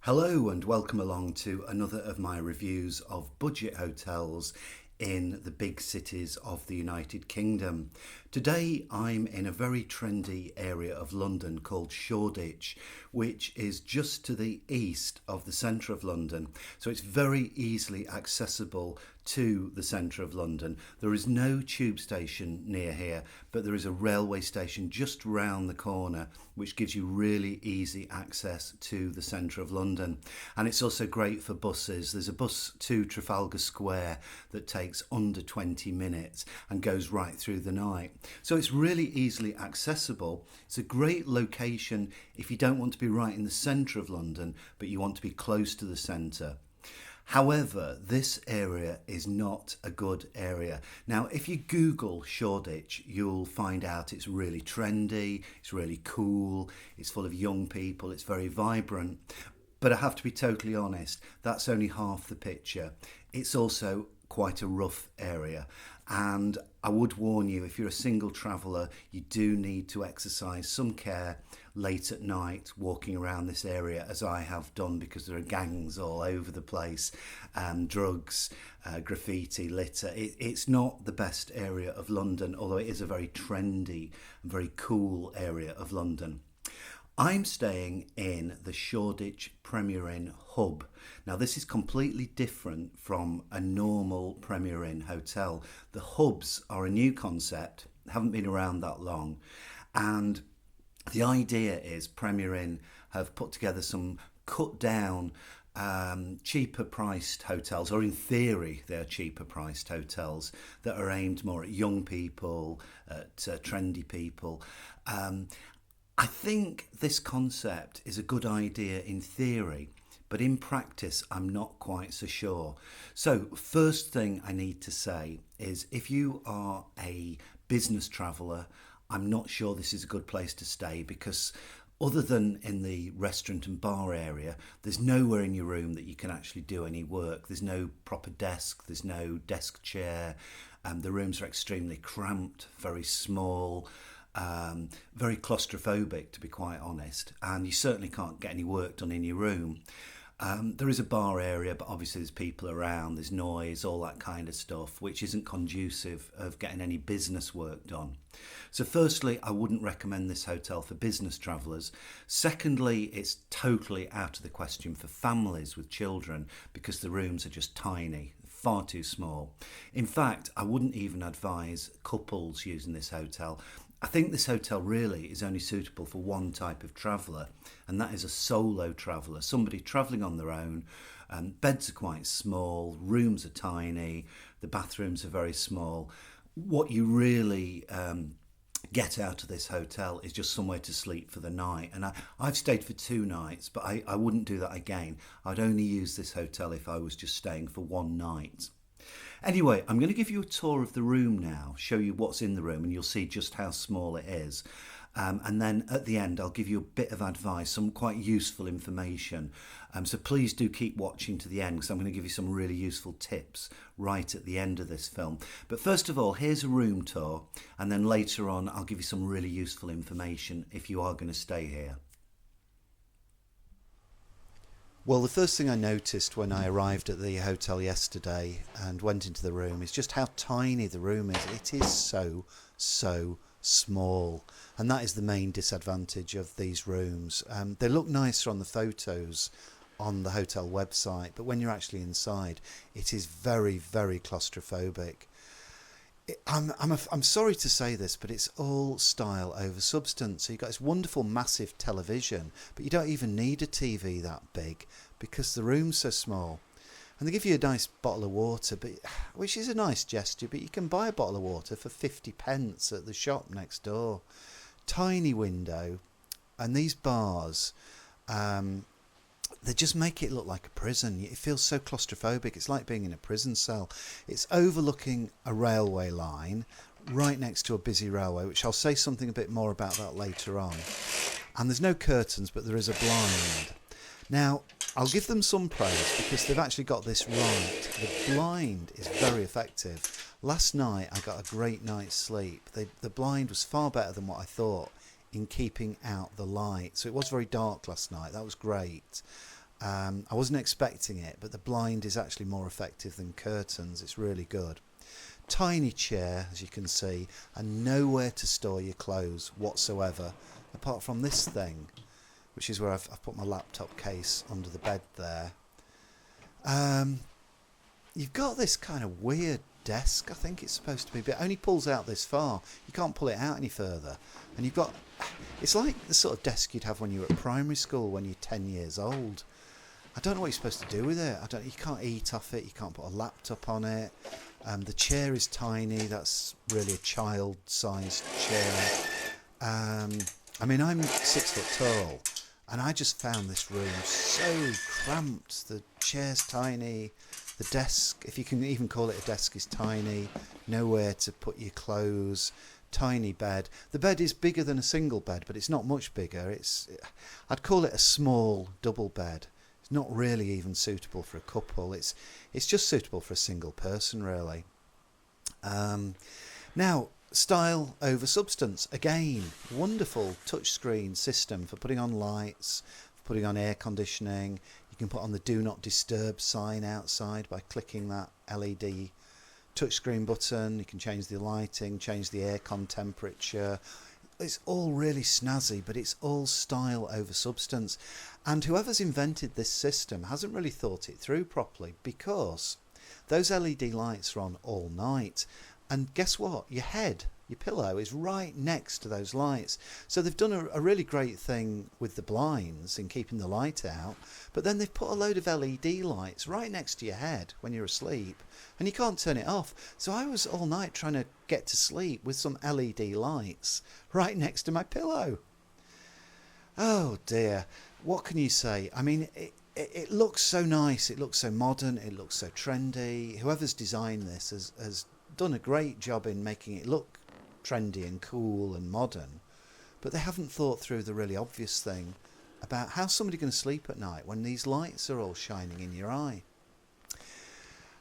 Hello and welcome along to another of my reviews of budget hotels in the big cities of the United Kingdom. Today I'm in a very trendy area of London called Shoreditch, which is just to the east of the centre of London. So it's very easily accessible to the centre of London. There is no tube station near here, but there is a railway station just round the corner which gives you really easy access to the centre of London. And it's also great for buses. There's a bus to Trafalgar Square that takes under 20 minutes and goes right through the night. So it's really easily accessible. It's a great location if you don't want to be right in the centre of London, but you want to be close to the centre. However, this area is not a good area. Now, if you Google Shoreditch, you'll find out it's really trendy, it's really cool, it's full of young people, it's very vibrant. But I have to be totally honest, that's only half the picture. It's also quite a rough area. And I would warn you, if you're a single traveller, you do need to exercise some care late at night walking around this area, as I have done, because there are gangs all over the place, drugs, graffiti, litter. It's not the best area of London, although it is a very trendy and very cool area of London. I'm staying in the Shoreditch Premier Inn hub. Now, this is completely different from a normal Premier Inn hotel. The hubs are a new concept, haven't been around that long, and the idea is Premier Inn have put together some cut down cheaper priced hotels, or in theory they're cheaper priced hotels that are aimed more at young people, at trendy people. I think this concept is a good idea in theory, but in practice I'm not quite so sure. So first thing I need to say is, if you are a business traveller, I'm not sure this is a good place to stay, because other than in the restaurant and bar area, there's nowhere in your room that you can actually do any work. There's no proper desk, there's no desk chair, the rooms are extremely cramped, very small. Very claustrophobic, to be quite honest, and you certainly can't get any work done in your room. There is a bar area, but obviously there's people around, there's noise, all that kind of stuff, which isn't conducive of getting any business work done. So firstly, I wouldn't recommend this hotel for business travellers. Secondly, it's totally out of the question for families with children, because the rooms are just tiny, far too small. In fact, I wouldn't even advise couples using this hotel. I think this hotel really is only suitable for one type of traveller, and that is a solo traveller, somebody travelling on their own. Beds are quite small, rooms are tiny, the bathrooms are very small. What you really get out of this hotel is just somewhere to sleep for the night. And I've stayed for 2 nights, but I wouldn't do that again. I'd only use this hotel if I was just staying for 1 night. Anyway, I'm going to give you a tour of the room now, show you what's in the room, and you'll see just how small it is. And then at the end, I'll give you a bit of advice, some quite useful information. So please do keep watching to the end, because I'm going to give you some really useful tips right at the end of this film. But first of all, here's a room tour, and then later on, I'll give you some really useful information if you are going to stay here. Well, the first thing I noticed when I arrived at the hotel yesterday and went into the room is just how tiny the room is. It is so small, and that is the main disadvantage of these rooms. They look nicer on the photos on the hotel website, but when you're actually inside, it is very claustrophobic. I'm sorry to say this, but it's all style over substance. So you've got this wonderful massive television, but you don't even need a TV that big because the room's so small. And they give you a nice bottle of water, which is a nice gesture, but you can buy a bottle of water for 50p at the shop next door. Tiny window, and these bars, they just make it look like a prison. It feels so claustrophobic. It's like being in a prison cell. It's overlooking a railway line right next to a busy railway, which I'll say something a bit more about that later on. And there's no curtains, but there is a blind. Now, I'll give them some praise because they've actually got this right. The blind is very effective. Last night I got a great night's sleep. The blind was far better than what I thought in keeping out the light. So it was very dark last night. That was great. I wasn't expecting it, but the blind is actually more effective than curtains. It's really good. Tiny chair, as you can see, and nowhere to store your clothes whatsoever, apart from this thing, which is where I've put my laptop case under the bed there. You've got this kind of weird desk, I think it's supposed to be, but it only pulls out this far. You can't pull it out any further. And you've got, it's like the sort of desk you'd have when you were at primary school when you're 10 years old. I don't know what you're supposed to do with it. You can't eat off it, you can't put a laptop on it. The chair is tiny, that's really a child-sized chair. I mean, I'm 6 foot tall, and I just found this room so cramped. The chair's tiny, the desk, if you can even call it a desk, is tiny, nowhere to put your clothes, tiny bed. The bed is bigger than a single bed, but it's not much bigger. I'd call it a small double bed. It's not really even suitable for a couple. It's just suitable for a single person, really. Now, style over substance. Again, wonderful touchscreen system for putting on lights, for putting on air conditioning. You can put on the do not disturb sign outside by clicking that LED touchscreen button. You can change the lighting, change the aircon temperature. It's all really snazzy, but it's all style over substance. And whoever's invented this system hasn't really thought it through properly, because those LED lights are on all night. And guess what? Your head, your pillow, is right next to those lights. So they've done a really great thing with the blinds in keeping the light out, but then they've put a load of LED lights right next to your head when you're asleep, and you can't turn it off. So I was all night trying to get to sleep with some LED lights right next to my pillow. Oh dear, what can you say? I mean, it looks so nice, it looks so modern, it looks so trendy. Whoever's designed this has done a great job in making it look trendy and cool and modern, but they haven't thought through the really obvious thing about how somebody's going to sleep at night when these lights are all shining in your eye.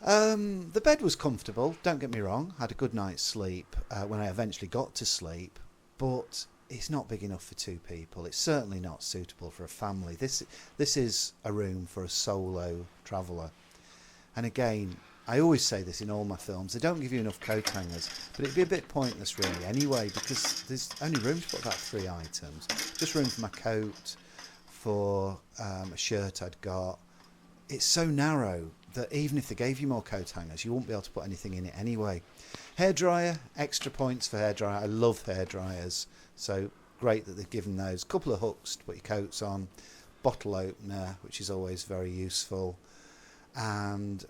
The bed was comfortable, don't get me wrong. I had a good night's sleep when I eventually got to sleep, but it's not big enough for two people. It's certainly not suitable for a family. This is a room for a solo traveller. And again, I always say this in all my films, they don't give you enough coat hangers, but it'd be a bit pointless really anyway, because there's only room to put about 3 items. Just room for my coat, for a shirt I'd got. It's so narrow that even if they gave you more coat hangers, you wouldn't be able to put anything in it anyway. Hairdryer, extra points for hairdryer. I love hairdryers, so great that they've given those. Couple of hooks to put your coats on, bottle opener, which is always very useful, and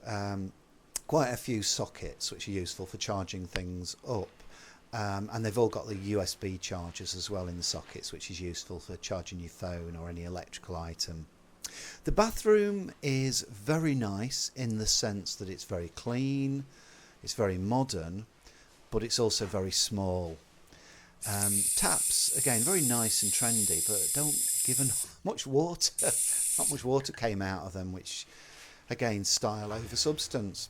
quite a few sockets which are useful for charging things up, and they've all got the USB chargers as well in the sockets, which is useful for charging your phone or any electrical item. The bathroom is very nice in the sense that it's very clean, it's very modern, but it's also very small. Taps, again, very nice and trendy, but don't give much water. Not much water came out of them, which, again, style over substance.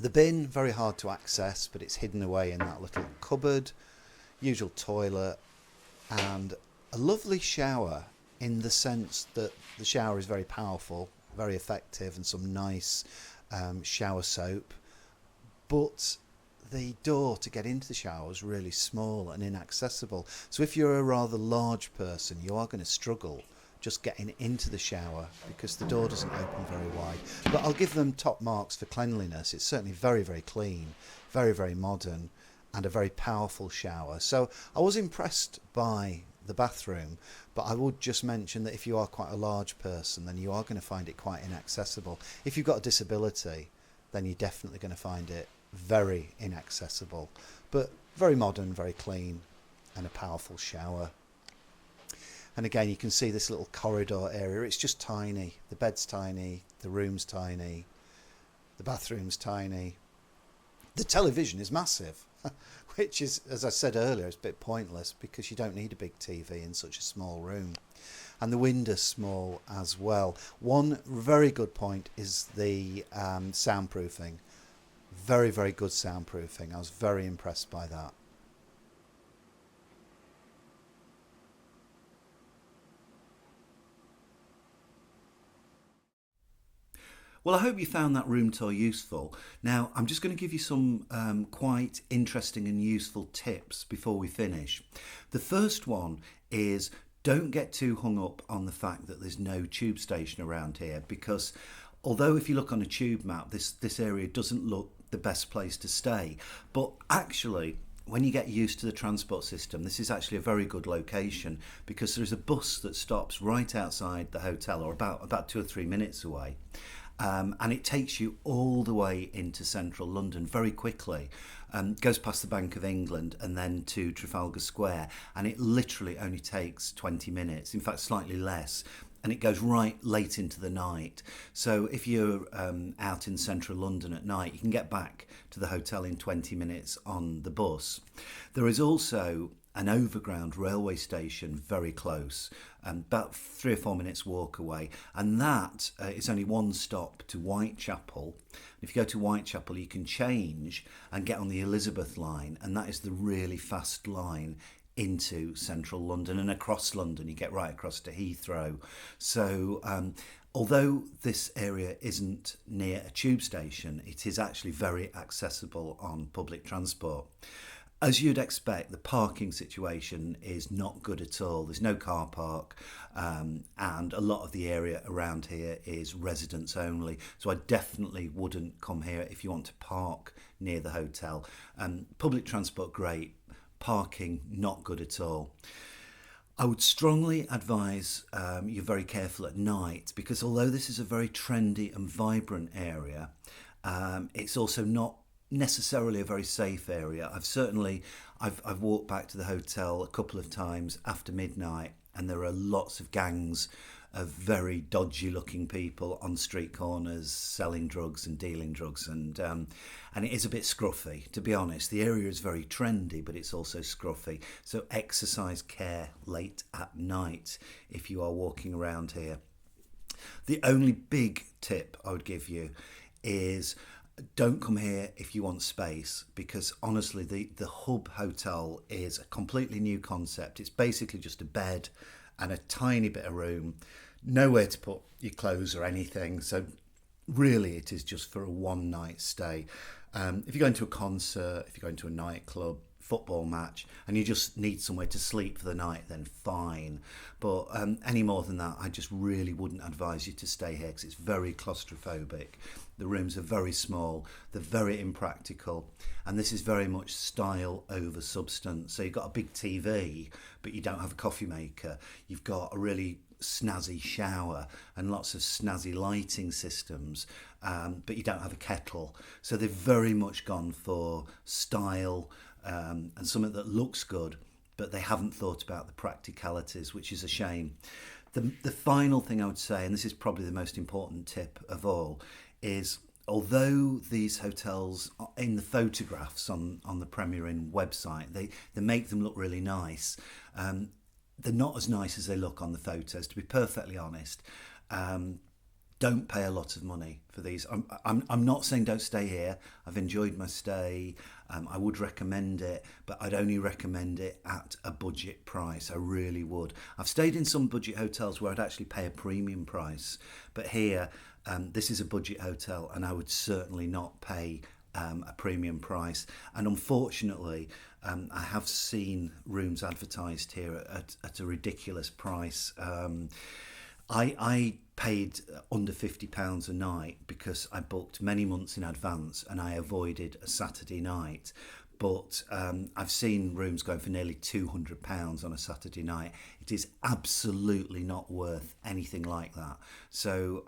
The bin, very hard to access, but it's hidden away in that little cupboard. Usual toilet, and a lovely shower in the sense that the shower is very powerful, very effective, and some nice shower soap. But the door to get into the shower is really small and inaccessible. So if you're a rather large person, you are going to struggle just getting into the shower because the door doesn't open very wide. But I'll give them top marks for cleanliness. It's certainly very, very clean, very, very modern, and a very powerful shower. So I was impressed by the bathroom, but I would just mention that if you are quite a large person, then you are going to find it quite inaccessible. If you've got a disability, then you're definitely going to find it very inaccessible. But very modern, very clean, and a powerful shower. And again, you can see this little corridor area. It's just tiny. The bed's tiny, the room's tiny, the bathroom's tiny. The television is massive, which is, as I said earlier, it's a bit pointless because you don't need a big TV in such a small room. And the window's small as well. One very good point is the soundproofing. Very, very good soundproofing. I was very impressed by that. Well, I hope you found that room tour useful. Now, I'm just going to give you some quite interesting and useful tips before we finish. The first one is don't get too hung up on the fact that there's no tube station around here, because although if you look on a tube map, this area doesn't look the best place to stay. But actually, when you get used to the transport system, this is actually a very good location, because there's a bus that stops right outside the hotel, or about 2 or 3 minutes away. And it takes you all the way into central London very quickly. Goes past the Bank of England and then to Trafalgar Square, and it literally only takes 20 minutes, in fact slightly less, and it goes right late into the night. So if you're out in central London at night, you can get back to the hotel in 20 minutes on the bus. There is also an overground railway station very close, about 3 or 4 minutes walk away, and that is only one stop to Whitechapel. If you go to Whitechapel, you can change and get on the Elizabeth line, and that is the really fast line into central London and across London. You get right across to Heathrow. So although this area isn't near a tube station, it is actually very accessible on public transport. As you'd expect, the parking situation is not good at all. There's no car park, and a lot of the area around here is residents only. So I definitely wouldn't come here if you want to park near the hotel. Public transport, great. Parking, not good at all. I would strongly advise you're very careful at night, because although this is a very trendy and vibrant area, it's also not necessarily a very safe area. I've walked back to the hotel a couple of times after midnight, and there are lots of gangs of very dodgy looking people on street corners selling drugs and dealing drugs, and it is a bit scruffy, to be honest. The area is very trendy, but it's also scruffy, so exercise care late at night if you are walking around here. The only big tip I would give you is don't come here if you want space, because honestly the Hub Hotel is a completely new concept. It's basically just a bed and a tiny bit of room, nowhere to put your clothes or anything, so really it is just for a one night stay. If you're going to a concert, if you're going to a nightclub, football match, and you just need somewhere to sleep for the night, then fine. But any more than that, I just really wouldn't advise you to stay here, because it's very claustrophobic. The rooms are very small, they're very impractical, and this is very much style over substance. So you've got a big TV, but you don't have a coffee maker. You've got a really snazzy shower and lots of snazzy lighting systems, but you don't have a kettle. So they've very much gone for style, and something that looks good, but they haven't thought about the practicalities, which is a shame. The final thing I would say, and this is probably the most important tip of all, is although these hotels in the photographs on the Premier Inn website, they make them look really nice, they're not as nice as they look on the photos, to be perfectly honest. Don't pay a lot of money for these. I'm not saying don't stay here. I've enjoyed my stay. I would recommend it, but I'd only recommend it at a budget price. I really would. I've stayed in some budget hotels where I'd actually pay a premium price, but here, this is a budget hotel, and I would certainly not pay a premium price. And unfortunately, I have seen rooms advertised here at a ridiculous price. I paid under £50 a night because I booked many months in advance and I avoided a Saturday night. But I've seen rooms going for nearly £200 on a Saturday night. It is absolutely not worth anything like that. So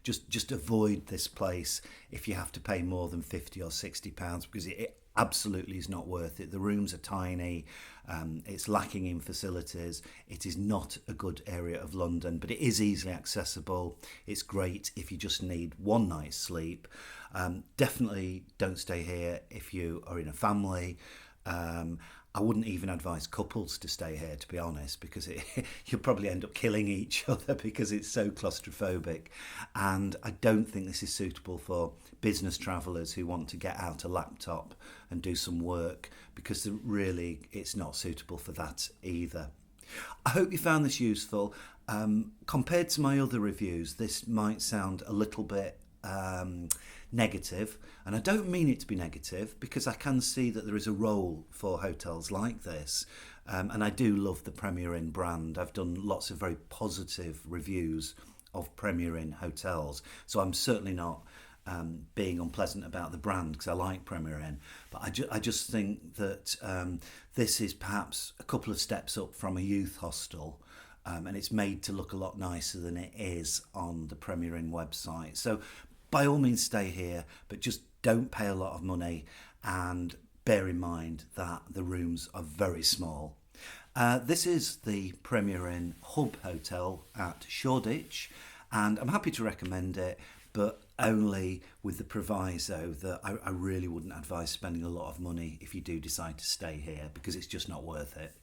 just avoid this place if you have to pay more than £50 or £60, because it absolutely is not worth it. The rooms are tiny, it's lacking in facilities, it is not a good area of London, but it is easily accessible. It's great if you just need one night's sleep. Definitely don't stay here if you are in a family. I wouldn't even advise couples to stay here, to be honest, because you'll probably end up killing each other because it's so claustrophobic. And I don't think this is suitable for business travellers who want to get out a laptop and do some work, because really it's not suitable for that either. I hope you found this useful. Compared to my other reviews, this might sound a little bit negative, and I don't mean it to be negative because I can see that there is a role for hotels like this, and I do love the Premier Inn brand. I've done lots of very positive reviews of Premier Inn hotels, so I'm certainly not being unpleasant about the brand because I like Premier Inn, but I just think that this is perhaps a couple of steps up from a youth hostel. And it's made to look a lot nicer than it is on the Premier Inn website. So by all means stay here, but just don't pay a lot of money, and bear in mind that the rooms are very small. This is the Premier Inn Hub Hotel at Shoreditch, and I'm happy to recommend it, but only with the proviso that I really wouldn't advise spending a lot of money if you do decide to stay here, because it's just not worth it.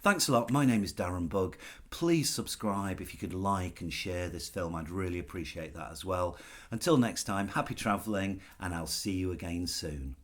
Thanks a lot. My name is Darren Bugg. Please subscribe. If you could like and share this film, I'd really appreciate that as well. Until next time, happy travelling, and I'll see you again soon.